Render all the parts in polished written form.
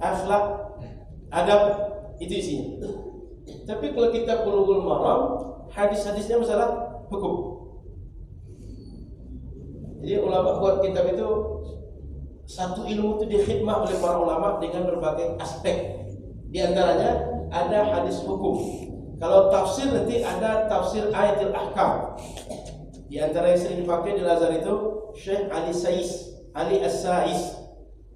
akhlak, adab, itu isinya. Tapi kalau kita Bulughul Maram, hadis-hadisnya masalah hukum. Jadi ulama buat kitab itu, satu ilmu itu dikhidmah oleh para ulama dengan berbagai aspek. Di antaranya ada hadis hukum. Kalau tafsir nanti ada tafsir ayatul ahkam. Di antara yang sering dipakai di Al-Azhar itu Syekh Ali As-Sais.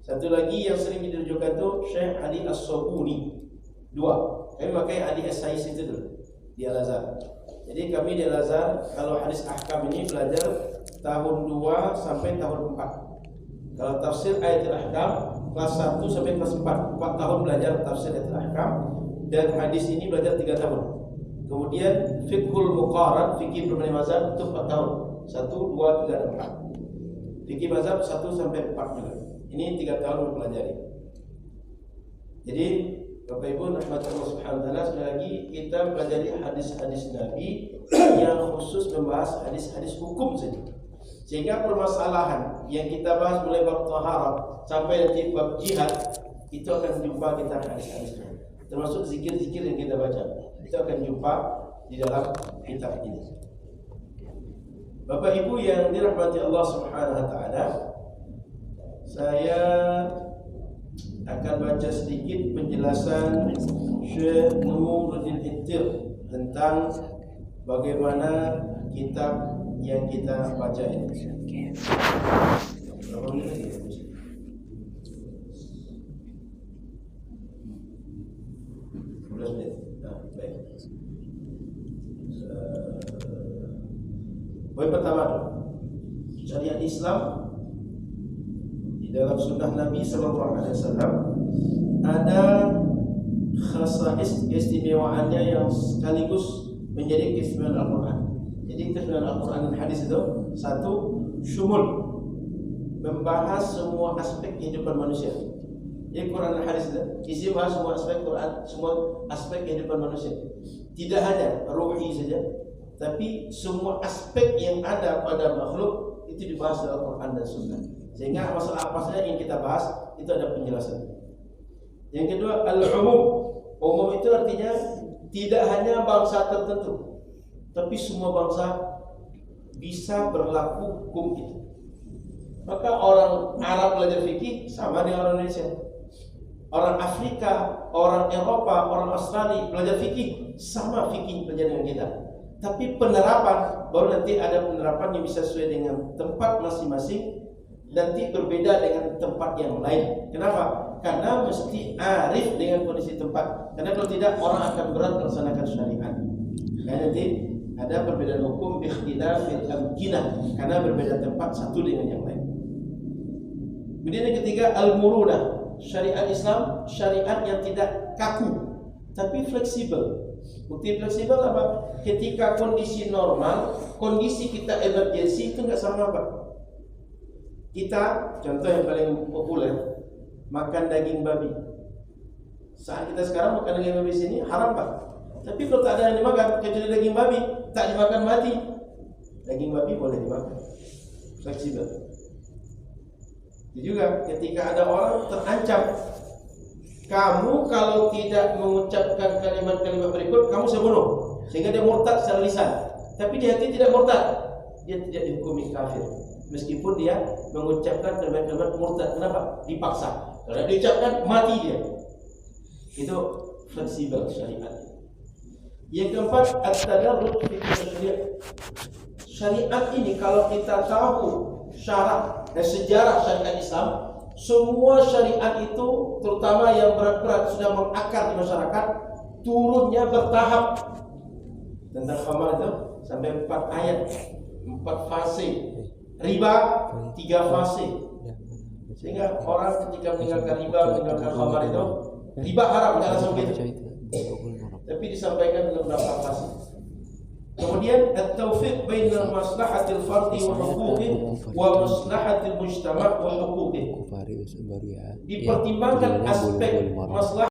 Satu lagi yang sering dirujukan itu Syekh Ali As-Sabuni. Dua. Kami pakai Ali As-Sais itu dulu di Al-Azhar. Jadi kami di Al-Azhar kalau hadis ahkam ini belajar tahun 2 sampai tahun 4. Kalau tafsir ayatul ahkam kelas 1 sampai kelas 4 tahun belajar tafsir ayatul ahkam, dan hadis ini belajar 3 tahun. Kemudian fiqhul muqaran, fikih berbagai mazhab itu 4 tahun. 1, 2, 3, dan 4. Fikih mazhab 1 sampai 4 juga. Ini 3 tahun mempelajari. Jadi Bapak Ibu rahmatullah subhanahu wa ta'ala, sekali lagi kita pelajari hadis-hadis Nabi yang khusus membahas hadis-hadis hukum saja. Sehingga permasalahan yang kita bahas mulai bab taharah sampai nanti bab jihad itu akan jumpa kita hadis-hadisnya. Termasuk zikir-zikir yang kita baca, itu akan jumpa di dalam kitab ini. Bapak Ibu yang dirahmati Allah Subhanahu wa taala, saya akan baca sedikit penjelasan Syekh Nuruddin Ittir tentang bagaimana kitab yang kita baca ini. Berapa menit lagi? Baik. Poin pertama, syariat Islam di dalam sunnah Nabi SAW ada khasais keistimewaannya yang sekaligus menjadi keistimewaan Al-Quran. Jadi keistimewaan Al-Quran dan hadis itu, satu, syumul, membahas semua aspek kehidupan manusia. Jadi Quran dan hadis itu isi bahas semua aspek Quran, semua aspek kehidupan manusia. Tidak hanya ruhi saja, tapi semua aspek yang ada pada makhluk itu dibahas dalam Quran dan Sunnah. Sehingga masalah apa saja yang kita bahas itu ada penjelasan. Yang kedua, al-umum. Umum itu artinya tidak hanya bangsa tertentu, tapi semua bangsa bisa berlaku hukum itu. Maka orang Arab belajar fikih sama dengan orang Indonesia. Orang Afrika, orang Eropa, orang Australia belajar fikih sama fikih belajar dengan kita. Tapi penerapan, baru nanti ada penerapan yang bisa sesuai dengan tempat masing-masing, nanti berbeda dengan tempat yang lain. Kenapa? Karena mesti arif dengan kondisi tempat. Karena kalau tidak, orang akan berat melaksanakan syariat. Nah, nanti ada perbedaan hukum ikhtilafil amkinah, karena berbeda tempat satu dengan yang lain. Kemudian yang ketiga, al-murunah. Syariat Islam syariat yang tidak kaku, tapi fleksibel. Bukti fleksibel apa? Ketika kondisi normal, kondisi kita emergensi itu nggak sama Pak. Kita, contoh yang paling populer, makan daging babi. Saat kita sekarang makan daging babi sini haram Pak. Tapi kalau tak ada yang dimakan kecuali daging babi, tak dimakan mati. Daging babi boleh dimakan. Fleksibel. Juga ketika ada orang terancam, kamu kalau tidak mengucapkan kalimat-kalimat berikut, kamu saya bunuh. Sehingga dia murtad secara lisan, tapi di hati tidak murtad, dia tidak dihukumi kafir meskipun dia mengucapkan kalimat-kalimat murtad. Kenapa? Dipaksa. Kalau diucapkan mati dia. Itu fleksibel syariat. Yang keempat, at-tadarruj fi syariat. Syariat ini kalau kita tahu syarat dan sejarah syariat Islam, semua syariat itu terutama yang berat-berat sudah mengakar di masyarakat, turunnya bertahap. Tentang khamar itu sampai 4 ayat, 4 fase. Riba 3 fase. Sehingga orang ketika meninggalkan riba, meninggalkan khamar itu, riba haram, jangan langsung gitu. Tapi disampaikan dalam beberapa fase. Kemudian at-taufiq bainal maslahatil fardhi wa huquqi wa maslahatil mujtama' wa huquqi. Dipertimbangkan aspek maslahat